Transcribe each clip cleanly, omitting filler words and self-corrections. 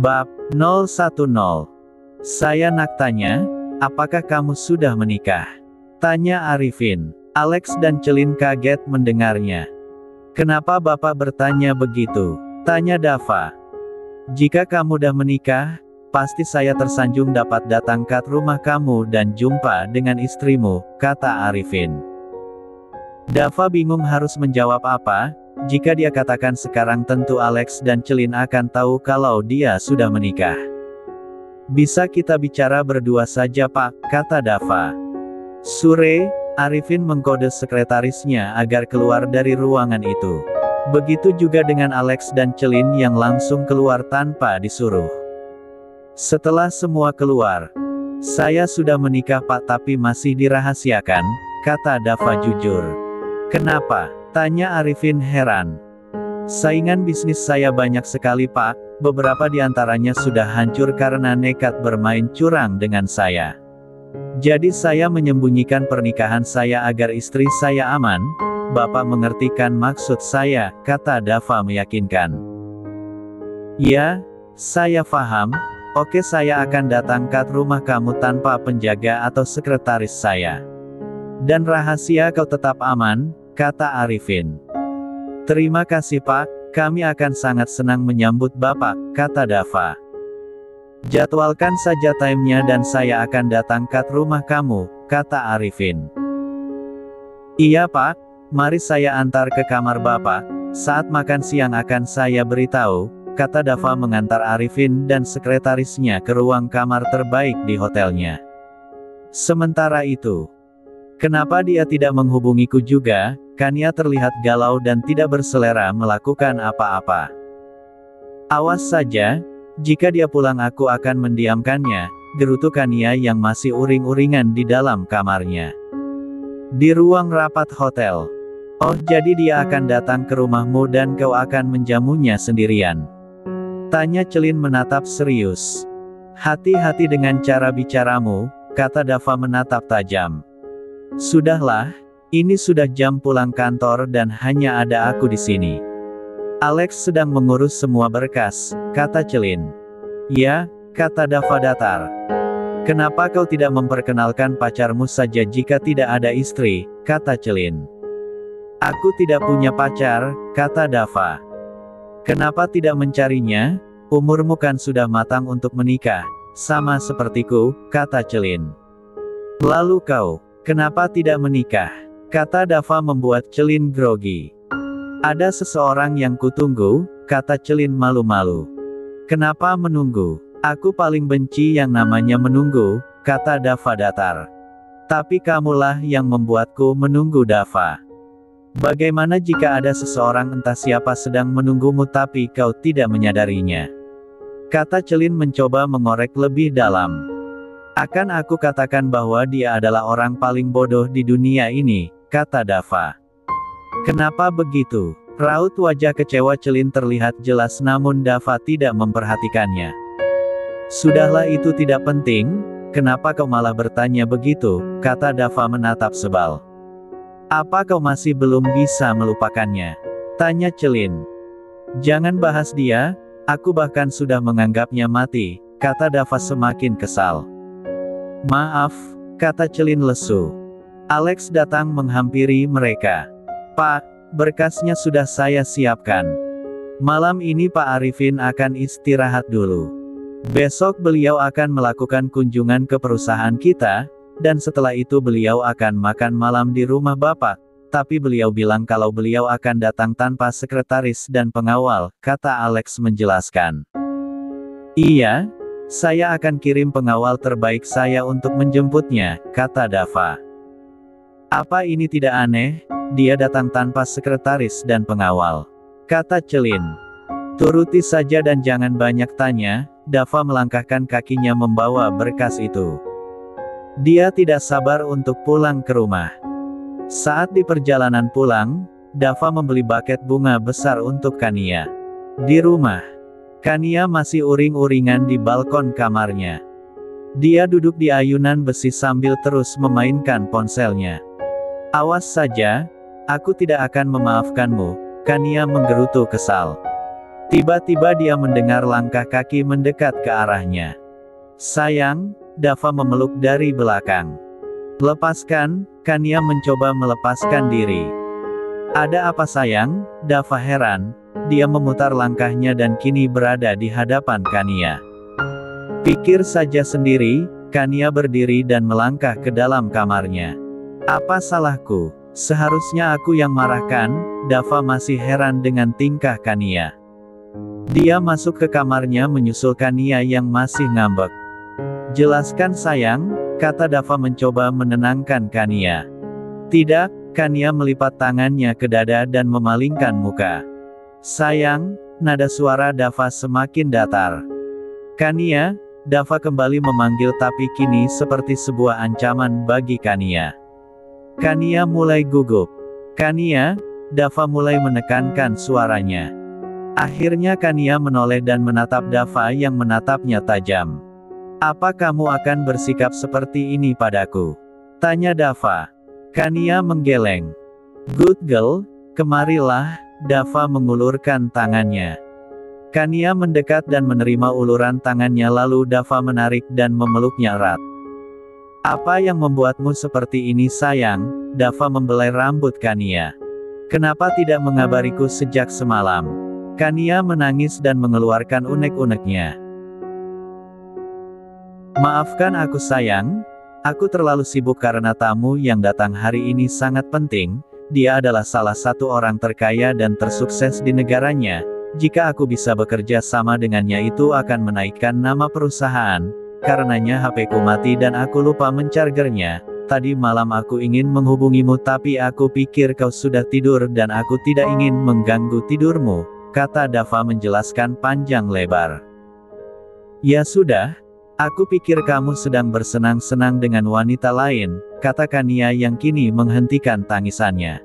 Bab 010. Saya nak tanya, apakah kamu sudah menikah? Tanya Arifin. Alex dan Celin kaget mendengarnya. Kenapa Bapak bertanya begitu? Tanya Dava. Jika kamu udah menikah, pasti saya tersanjung dapat datang ke rumah kamu dan jumpa dengan istrimu, kata Arifin. Dava bingung harus menjawab apa. Jika dia katakan sekarang tentu Alex dan Celin akan tahu kalau dia sudah menikah. Bisa kita bicara berdua saja Pak, kata Dava. Sure, Arifin mengkode sekretarisnya agar keluar dari ruangan itu. Begitu juga dengan Alex dan Celin yang langsung keluar tanpa disuruh. Setelah semua keluar, saya sudah menikah Pak tapi masih dirahasiakan, kata Dava jujur. Kenapa? Tanya Arifin heran. Saingan bisnis saya banyak sekali Pak, beberapa di antaranya sudah hancur karena nekat bermain curang dengan saya. Jadi saya menyembunyikan pernikahan saya agar istri saya aman. Bapak mengertikan maksud saya, kata Dava meyakinkan. Ya, saya paham. Oke, saya akan datang ke rumah kamu tanpa penjaga atau sekretaris saya. Dan rahasia kau tetap aman, kata Arifin. Terima kasih Pak, kami akan sangat senang menyambut Bapak, kata Dava. Jadwalkan saja timenya dan saya akan datang ke rumah kamu, kata Arifin. Iya Pak, mari saya antar ke kamar Bapak, saat makan siang akan saya beritahu, kata Dava mengantar Arifin dan sekretarisnya ke ruang kamar terbaik di hotelnya. Sementara itu, kenapa dia tidak menghubungiku juga? Kania terlihat galau dan tidak berselera melakukan apa-apa. Awas saja, jika dia pulang aku akan mendiamkannya, gerutu Kania yang masih uring-uringan di dalam kamarnya. Di ruang rapat hotel. Oh, jadi dia akan datang ke rumahmu dan kau akan menjamunya sendirian? Tanya Celin menatap serius. Hati-hati dengan cara bicaramu, kata Dava menatap tajam. Sudahlah, ini sudah jam pulang kantor dan hanya ada aku di sini. Alex sedang mengurus semua berkas, kata Celin. Ya, kata Dava datar. Kenapa kau tidak memperkenalkan pacarmu saja jika tidak ada istri, kata Celin. Aku tidak punya pacar, kata Dava. Kenapa tidak mencarinya? Umurmu kan sudah matang untuk menikah, sama sepertiku, kata Celin. Lalu kau, kenapa tidak menikah? Kata Dava membuat Celin grogi. Ada seseorang yang kutunggu, kata Celin malu-malu. Kenapa menunggu? Aku paling benci yang namanya menunggu, kata Dava datar. Tapi kamulah yang membuatku menunggu Dava. Bagaimana jika ada seseorang entah siapa sedang menunggumu tapi kau tidak menyadarinya? Kata Celin mencoba mengorek lebih dalam. Akan aku katakan bahwa dia adalah orang paling bodoh di dunia ini, kata Dava. Kenapa begitu? Raut wajah kecewa Celin terlihat jelas namun Dava tidak memperhatikannya. Sudahlah itu tidak penting, kenapa kau malah bertanya begitu, kata Dava menatap sebal. Apa kau masih belum bisa melupakannya? Tanya Celin. Jangan bahas dia, aku bahkan sudah menganggapnya mati, kata Dava semakin kesal. Maaf, kata Celin lesu. Alex datang menghampiri mereka. Pak, berkasnya sudah saya siapkan. Malam ini Pak Arifin akan istirahat dulu. Besok beliau akan melakukan kunjungan ke perusahaan kita, dan setelah itu beliau akan makan malam di rumah Bapak. Tapi beliau bilang kalau beliau akan datang tanpa sekretaris dan pengawal, kata Alex menjelaskan. Iya, saya akan kirim pengawal terbaik saya untuk menjemputnya, kata Dava. Apa ini tidak aneh? Dia datang tanpa sekretaris dan pengawal, kata Celin. Turuti saja dan jangan banyak tanya. Dava melangkahkan kakinya membawa berkas itu. Dia tidak sabar untuk pulang ke rumah. Saat di perjalanan pulang, Dava membeli buket bunga besar untuk Kania. Di rumah, Kania masih uring-uringan di balkon kamarnya. Dia duduk di ayunan besi sambil terus memainkan ponselnya. Awas saja, aku tidak akan memaafkanmu, Kania menggerutu kesal. Tiba-tiba dia mendengar langkah kaki mendekat ke arahnya. "Sayang," Dava memeluk dari belakang. "Lepaskan," Kania mencoba melepaskan diri. "Ada apa sayang?" Dava heran. Dia memutar langkahnya dan kini berada di hadapan Kania. Pikir saja sendiri, Kania berdiri dan melangkah ke dalam kamarnya. "Apa salahku? Seharusnya aku yang marahkan?" Dava masih heran dengan tingkah Kania. Dia masuk ke kamarnya menyusul Kania yang masih ngambek. "Jelaskan sayang," kata Dava mencoba menenangkan Kania. "Tidak," Kania melipat tangannya ke dada dan memalingkan muka. "Sayang," nada suara Dava semakin datar. "Kania," Dava kembali memanggil tapi kini seperti sebuah ancaman bagi Kania. Kania mulai gugup. "Kania," Dava mulai menekankan suaranya. Akhirnya Kania menoleh dan menatap Dava yang menatapnya tajam. "Apa kamu akan bersikap seperti ini padaku?" tanya Dava. Kania menggeleng. "Good girl, kemarilah," Dava mengulurkan tangannya. Kania mendekat dan menerima uluran tangannya lalu Dava menarik dan memeluknya erat. "Apa yang membuatmu seperti ini sayang?" Dava membelai rambut Kania. "Kenapa tidak mengabariku sejak semalam?" Kania menangis dan mengeluarkan unek-uneknya. "Maafkan aku sayang, aku terlalu sibuk karena tamu yang datang hari ini sangat penting. Dia adalah salah satu orang terkaya dan tersukses di negaranya. Jika aku bisa bekerja sama dengannya itu akan menaikkan nama perusahaan. Karenanya HP-ku mati dan aku lupa mencargernya. Tadi malam aku ingin menghubungimu tapi aku pikir kau sudah tidur dan aku tidak ingin mengganggu tidurmu," kata Dava menjelaskan panjang lebar. "Ya sudah, aku pikir kamu sedang bersenang-senang dengan wanita lain," kata Kania yang kini menghentikan tangisannya.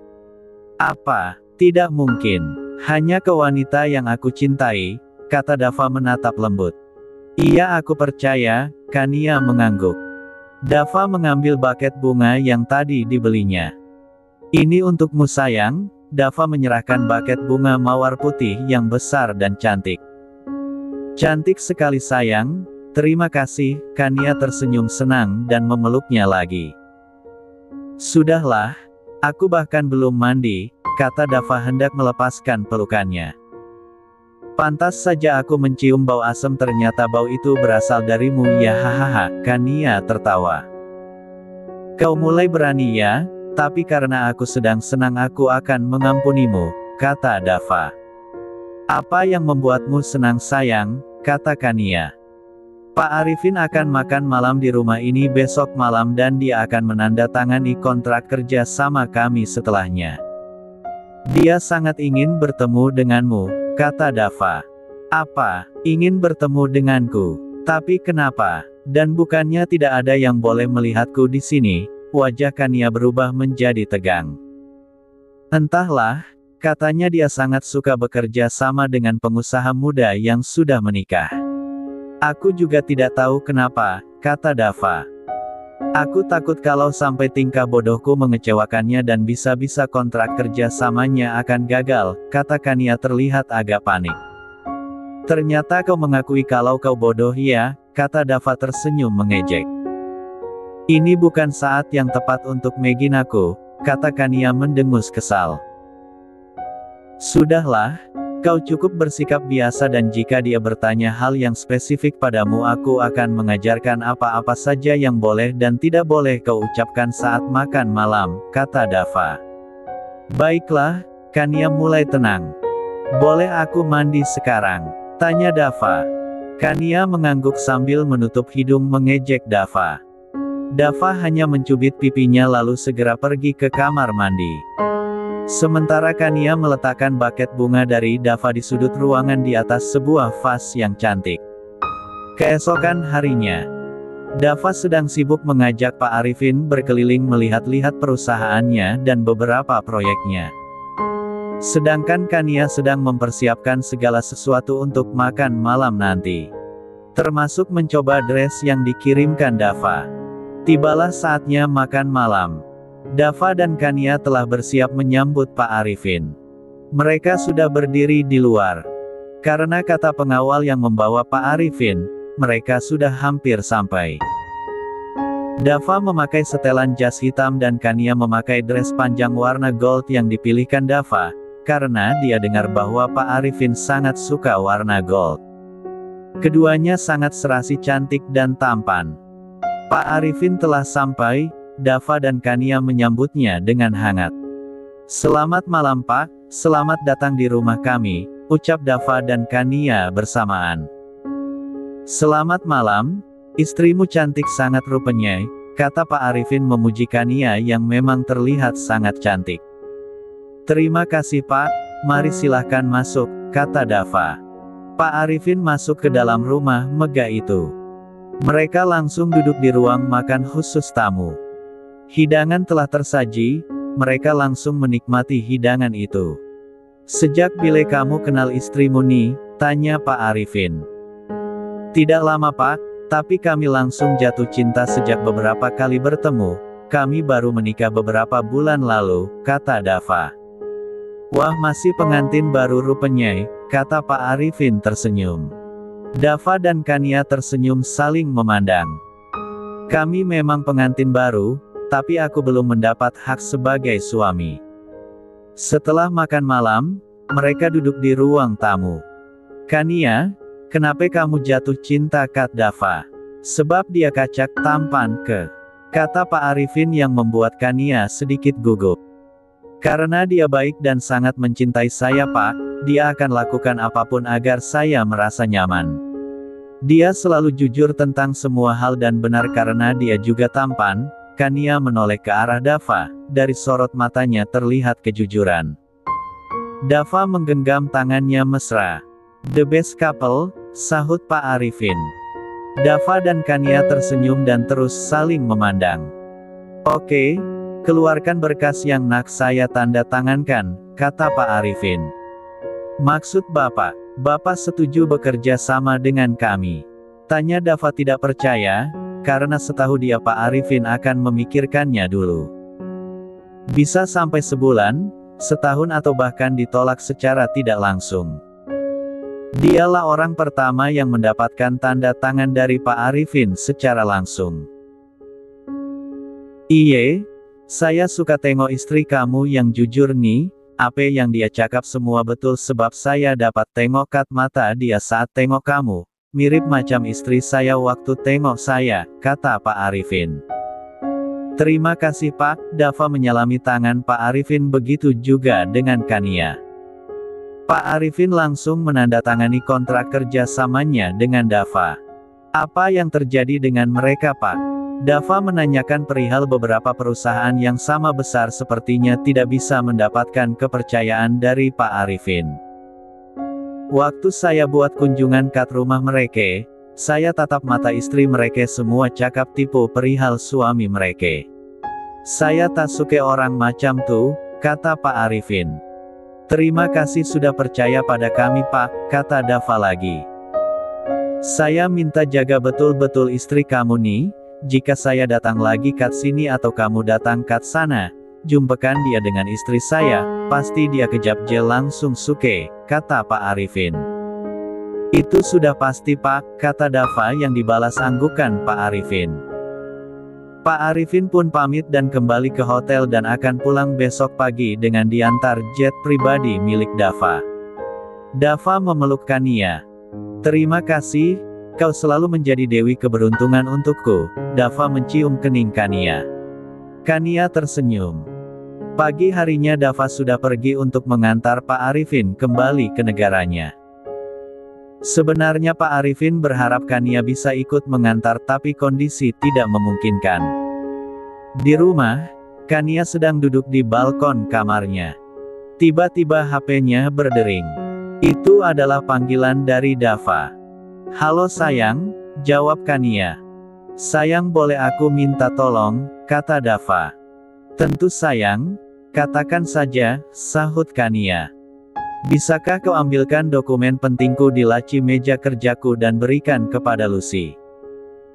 "Apa? Tidak mungkin. Hanya ke wanita yang aku cintai," kata Dava menatap lembut. "Iya aku percaya," Kania mengangguk. Dava mengambil buket bunga yang tadi dibelinya. "Ini untukmu sayang," Dava menyerahkan buket bunga mawar putih yang besar dan cantik. "Cantik sekali sayang, terima kasih," Kania tersenyum senang dan memeluknya lagi. "Sudahlah, aku bahkan belum mandi," kata Dava hendak melepaskan pelukannya. "Pantas saja aku mencium bau asam ternyata bau itu berasal darimu ya hahaha," Kania tertawa. "Kau mulai berani ya, tapi karena aku sedang senang aku akan mengampunimu," kata Dava. "Apa yang membuatmu senang sayang?" kata Kania. "Pak Arifin akan makan malam di rumah ini besok malam dan dia akan menandatangani kontrak kerja sama kami setelahnya. Dia sangat ingin bertemu denganmu," kata Dava. "Apa, ingin bertemu denganku? Tapi kenapa? Dan bukannya tidak ada yang boleh melihatku di sini?" Wajah Kania berubah menjadi tegang. "Entahlah, katanya dia sangat suka bekerja sama dengan pengusaha muda yang sudah menikah." "Aku juga tidak tahu kenapa," kata Dava. "Aku takut kalau sampai tingkah bodohku mengecewakannya dan bisa-bisa kontrak kerja samanya akan gagal," kata Kania terlihat agak panik. "Ternyata kau mengakui kalau kau bodoh ya," kata Dava tersenyum mengejek. "Ini bukan saat yang tepat untuk menghinaku," kata Kania mendengus kesal. "Sudahlah, kau cukup bersikap biasa dan jika dia bertanya hal yang spesifik padamu aku akan mengajarkan apa-apa saja yang boleh dan tidak boleh kau ucapkan saat makan malam," kata Dava. "Baiklah," Kania mulai tenang. "Boleh aku mandi sekarang?" tanya Dava. Kania mengangguk sambil menutup hidung mengejek Dava. Dava hanya mencubit pipinya lalu segera pergi ke kamar mandi. Sementara Kania meletakkan buket bunga dari Dava di sudut ruangan di atas sebuah vas yang cantik. Keesokan harinya, Dava sedang sibuk mengajak Pak Arifin berkeliling melihat-lihat perusahaannya dan beberapa proyeknya. Sedangkan Kania sedang mempersiapkan segala sesuatu untuk makan malam nanti. Termasuk mencoba dress yang dikirimkan Dava. Tibalah saatnya makan malam. Dava dan Kania telah bersiap menyambut Pak Arifin. Mereka sudah berdiri di luar. Karena kata pengawal yang membawa Pak Arifin, mereka sudah hampir sampai. Dava memakai setelan jas hitam dan Kania memakai dress panjang warna gold yang dipilihkan Dava, karena dia dengar bahwa Pak Arifin sangat suka warna gold. Keduanya sangat serasi cantik dan tampan. Pak Arifin telah sampai, Dava dan Kania menyambutnya dengan hangat. "Selamat malam Pak, selamat datang di rumah kami," ucap Dava dan Kania bersamaan. "Selamat malam, istrimu cantik sangat rupanya," kata Pak Arifin memuji Kania yang memang terlihat sangat cantik. "Terima kasih Pak, mari silahkan masuk," kata Dava. Pak Arifin masuk ke dalam rumah megah itu. Mereka langsung duduk di ruang makan khusus tamu. Hidangan telah tersaji, mereka langsung menikmati hidangan itu. "Sejak bila kamu kenal istrimu nih?" tanya Pak Arifin. "Tidak lama Pak, tapi kami langsung jatuh cinta sejak beberapa kali bertemu. Kami baru menikah beberapa bulan lalu," kata Dava. "Wah, masih pengantin baru rupanya," kata Pak Arifin tersenyum. Dava dan Kania tersenyum saling memandang. "Kami memang pengantin baru, tapi aku belum mendapat hak sebagai suami." Setelah makan malam, mereka duduk di ruang tamu. "Kania, kenapa kamu jatuh cinta?" kata Dava. "Sebab dia kacak, tampan, kata Pak Arifin yang membuat Kania sedikit gugup. "Karena dia baik dan sangat mencintai saya Pak, dia akan lakukan apapun agar saya merasa nyaman. Dia selalu jujur tentang semua hal dan benar karena dia juga tampan." Kania menoleh ke arah Dava, dari sorot matanya terlihat kejujuran. Dava menggenggam tangannya mesra. "The best couple," sahut Pak Arifin. Dava dan Kania tersenyum dan terus saling memandang. "Oke, keluarkan berkas yang nak saya tanda tangankan," kata Pak Arifin. "Maksud Bapak, Bapak setuju bekerja sama dengan kami?" tanya Dava tidak percaya, karena setahu dia Pak Arifin akan memikirkannya dulu. Bisa sampai sebulan, setahun atau bahkan ditolak secara tidak langsung. Dialah orang pertama yang mendapatkan tanda tangan dari Pak Arifin secara langsung. "Iye, saya suka tengok istri kamu yang jujur nih, apa yang dia cakap semua betul sebab saya dapat tengok kat mata dia saat tengok kamu. Mirip macam istri saya waktu tengok saya," kata Pak Arifin. "Terima kasih Pak," Dava menyalami tangan Pak Arifin, begitu juga dengan Kania. Pak Arifin langsung menandatangani kontrak kerja samanya dengan Dava. "Apa yang terjadi dengan mereka Pak?" Dava menanyakan perihal beberapa perusahaan yang sama besar sepertinya tidak bisa mendapatkan kepercayaan dari Pak Arifin. "Waktu saya buat kunjungan kat rumah mereka, saya tatap mata istri mereka semua cakap tipu perihal suami mereka. Saya tak suka orang macam tuh," kata Pak Arifin. "Terima kasih sudah percaya pada kami Pak," kata Dava lagi. "Saya minta jaga betul-betul istri kamu nih, jika saya datang lagi kat sini atau kamu datang kat sana, jumpakan dia dengan istri saya, pasti dia kejap je langsung suke," kata Pak Arifin. "Itu sudah pasti Pak," kata Dava yang dibalas anggukan Pak Arifin. Pak Arifin pun pamit dan kembali ke hotel dan akan pulang besok pagi dengan diantar jet pribadi milik Dava. Dava memeluk Kania. "Terima kasih, kau selalu menjadi dewi keberuntungan untukku," Dava mencium kening Kania. Kania tersenyum. Pagi harinya Dava sudah pergi untuk mengantar Pak Arifin kembali ke negaranya. Sebenarnya Pak Arifin berharap Kania bisa ikut mengantar tapi kondisi tidak memungkinkan. Di rumah, Kania sedang duduk di balkon kamarnya. Tiba-tiba HP-nya berdering. Itu adalah panggilan dari Dava. "Halo sayang," jawab Kania. "Sayang, boleh aku minta tolong?" kata Dava. "Tentu sayang, katakan saja," sahut Kania. "Bisakah kau ambilkan dokumen pentingku di laci meja kerjaku dan berikan kepada Lucy?"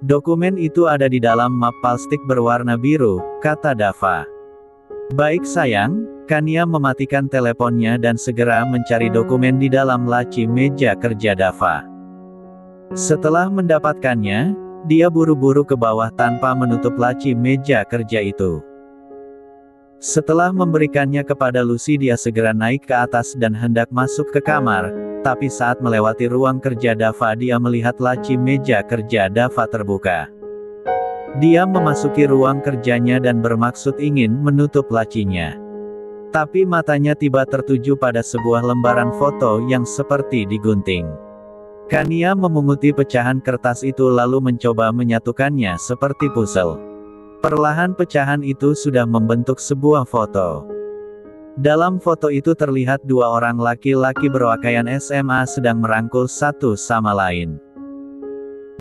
"Dokumen itu ada di dalam map plastik berwarna biru," kata Dava. "Baik sayang, Kania mematikan teleponnya dan segera mencari dokumen di dalam laci meja kerja Dava. Setelah mendapatkannya, dia buru-buru ke bawah tanpa menutup laci meja kerja itu. Setelah memberikannya kepada Lucy, dia segera naik ke atas dan hendak masuk ke kamar, tapi saat melewati ruang kerja Dava, dia melihat laci meja kerja Dava terbuka. Dia memasuki ruang kerjanya dan bermaksud ingin menutup lacinya. Tapi matanya tiba tertuju pada sebuah lembaran foto yang seperti digunting. Kania memunguti pecahan kertas itu lalu mencoba menyatukannya seperti puzzle. Perlahan pecahan itu sudah membentuk sebuah foto. Dalam foto itu terlihat dua orang laki-laki berpakaian SMA sedang merangkul satu sama lain.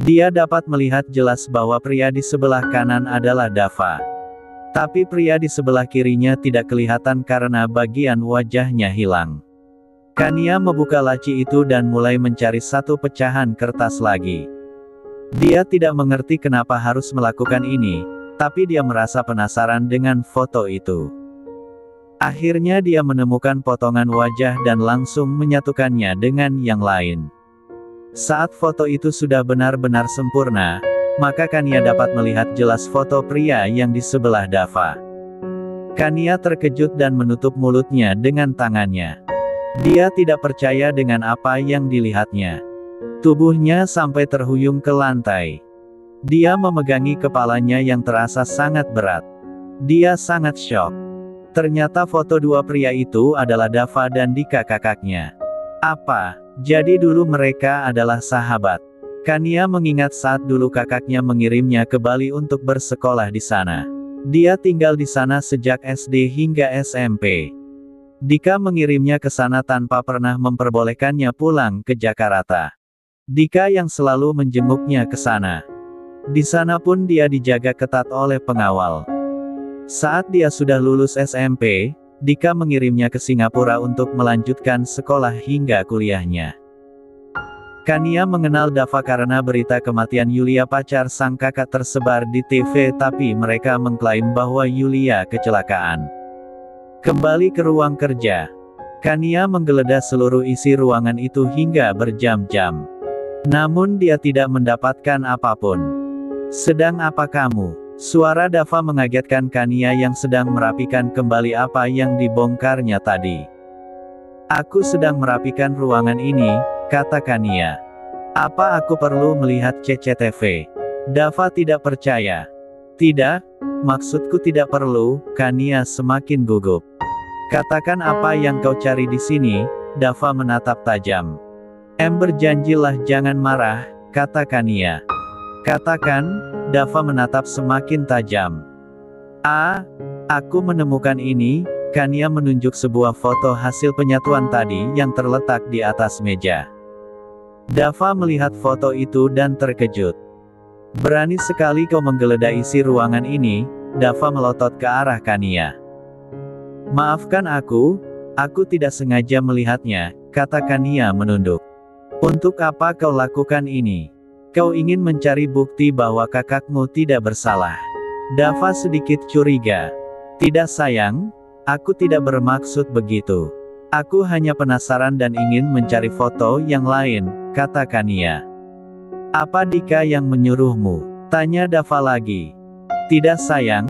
Dia dapat melihat jelas bahwa pria di sebelah kanan adalah Dava. Tapi pria di sebelah kirinya tidak kelihatan karena bagian wajahnya hilang. Kania membuka laci itu dan mulai mencari satu pecahan kertas lagi. Dia tidak mengerti kenapa harus melakukan ini, tapi dia merasa penasaran dengan foto itu. Akhirnya dia menemukan potongan wajah dan langsung menyatukannya dengan yang lain. Saat foto itu sudah benar-benar sempurna, maka Kania dapat melihat jelas foto pria yang di sebelah Dava. Kania terkejut dan menutup mulutnya dengan tangannya. Dia tidak percaya dengan apa yang dilihatnya. Tubuhnya sampai terhuyung ke lantai. Dia memegangi kepalanya yang terasa sangat berat. Dia sangat syok. Ternyata foto dua pria itu adalah Dava dan Dika, kakaknya. Apa? Jadi dulu mereka adalah sahabat. Kania mengingat saat dulu kakaknya mengirimnya ke Bali untuk bersekolah di sana. Dia tinggal di sana sejak SD hingga SMP. Dika mengirimnya ke sana tanpa pernah memperbolehkannya pulang ke Jakarta. Dika yang selalu menjenguknya ke sana. Di sana pun dia dijaga ketat oleh pengawal. Saat dia sudah lulus SMP, Dika mengirimnya ke Singapura untuk melanjutkan sekolah hingga kuliahnya. Kania mengenal Dava karena berita kematian Yulia, pacar sang kakak, tersebar di TV, tapi mereka mengklaim bahwa Yulia kecelakaan. Kembali ke ruang kerja. Kania menggeledah seluruh isi ruangan itu hingga berjam-jam. Namun dia tidak mendapatkan apapun. Sedang apa kamu? Suara Dava mengagetkan Kania yang sedang merapikan kembali apa yang dibongkarnya tadi. Aku sedang merapikan ruangan ini, kata Kania. Apa aku perlu melihat CCTV? Dava tidak percaya. Tidak, maksudku tidak perlu. Kania semakin gugup. Katakan apa yang kau cari di sini. Dava menatap tajam. Berjanjilah jangan marah, kata Kania. Katakan. Dava menatap semakin tajam. Aku menemukan ini. Kania menunjuk sebuah foto hasil penyatuan tadi yang terletak di atas meja. Dava melihat foto itu dan terkejut. Berani sekali kau menggeledah isi ruangan ini. Dava melotot ke arah Kania. Maafkan aku tidak sengaja melihatnya, kata Kania menunduk. Untuk apa kau lakukan ini? Kau ingin mencari bukti bahwa kakakmu tidak bersalah. Dava sedikit curiga. Tidak sayang, aku tidak bermaksud begitu. Aku hanya penasaran dan ingin mencari foto yang lain, kata Kania. Apa Dika yang menyuruhmu? Tanya Dava lagi. Tidak sayang,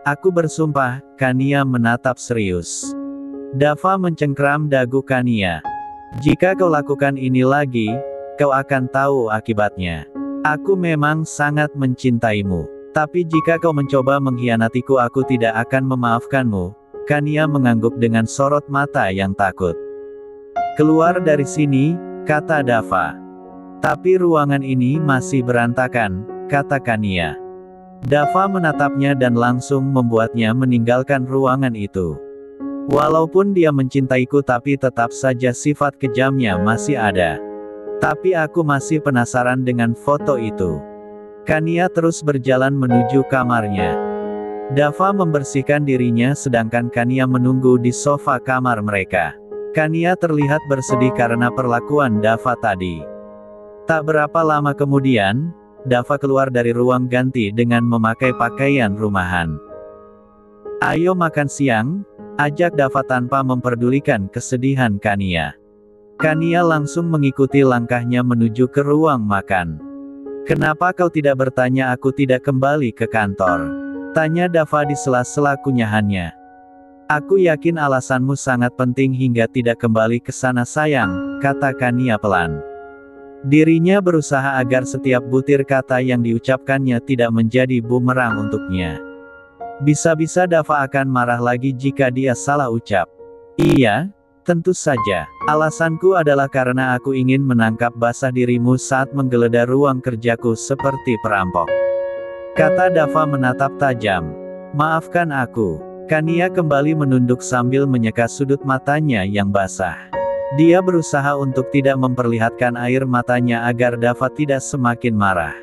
aku bersumpah. Kania menatap serius. Dava mencengkram dagu Kania. Jika kau lakukan ini lagi, kau akan tahu akibatnya. Aku memang sangat mencintaimu. Tapi jika kau mencoba mengkhianatiku, aku tidak akan memaafkanmu. Kania mengangguk dengan sorot mata yang takut. Keluar dari sini, kata Dava. Tapi ruangan ini masih berantakan, kata Kania. Dava menatapnya dan langsung membuatnya meninggalkan ruangan itu. Walaupun dia mencintaiku, tapi tetap saja sifat kejamnya masih ada. Tapi aku masih penasaran dengan foto itu. Kania terus berjalan menuju kamarnya. Dava membersihkan dirinya sedangkan Kania menunggu di sofa kamar mereka. Kania terlihat bersedih karena perlakuan Dava tadi. Tak berapa lama kemudian, Dava keluar dari ruang ganti dengan memakai pakaian rumahan. Ayo makan siang, ajak Dava tanpa memperdulikan kesedihan Kania. Kania langsung mengikuti langkahnya menuju ke ruang makan. Kenapa kau tidak bertanya aku tidak kembali ke kantor? Tanya Dava di sela-sela kunyahannya. Aku yakin alasanmu sangat penting hingga tidak kembali ke sana sayang, kata Kania pelan. Dirinya berusaha agar setiap butir kata yang diucapkannya tidak menjadi bumerang untuknya. Bisa-bisa Dava akan marah lagi jika dia salah ucap. Iya, tentu saja. Alasanku adalah karena aku ingin menangkap basah dirimu saat menggeledah ruang kerjaku seperti perampok. Kata Dava menatap tajam. Maafkan aku. Kania kembali menunduk sambil menyeka sudut matanya yang basah. Dia berusaha untuk tidak memperlihatkan air matanya agar Dava tidak semakin marah.